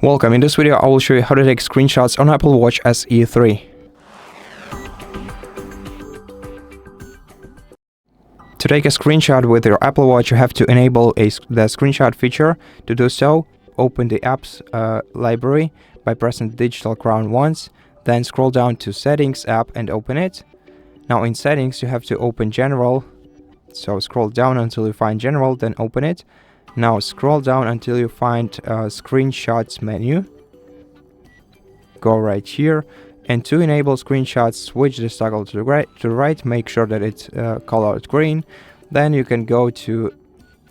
Welcome. In this video, I will show you how to take screenshots on Apple Watch SE 3. To take a screenshot with your Apple Watch, you have to enable the screenshot feature. To do so, open the apps library by pressing the digital crown once, then scroll down to Settings app and open it. Now in Settings, you have to open General. So scroll down until you find General, then open it. Now scroll down until you find Screenshots menu. Go right here, and to enable screenshots, switch the toggle to the right. Make sure that it's colored green. Then you can go to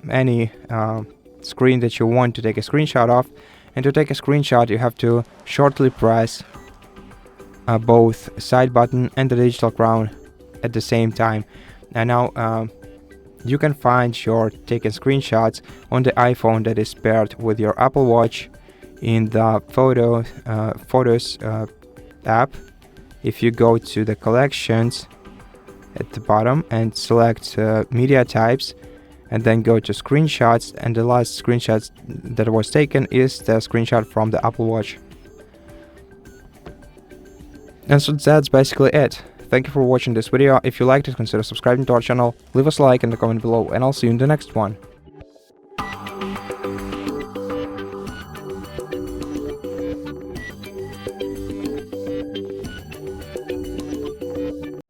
any screen that you want to take a screenshot of. And to take a screenshot, you have to shortly press both side button and the digital crown at the same time. And now you can find your taken screenshots on the iPhone that is paired with your Apple Watch in the Photos app. If you go to the collections at the bottom and select media types, and then go to screenshots, and the last screenshot that was taken is the screenshot from the Apple Watch. And so that's basically it. Thank you for watching this video. If you liked it, consider subscribing to our channel, leave us a like and a comment below, and I'll see you in the next one.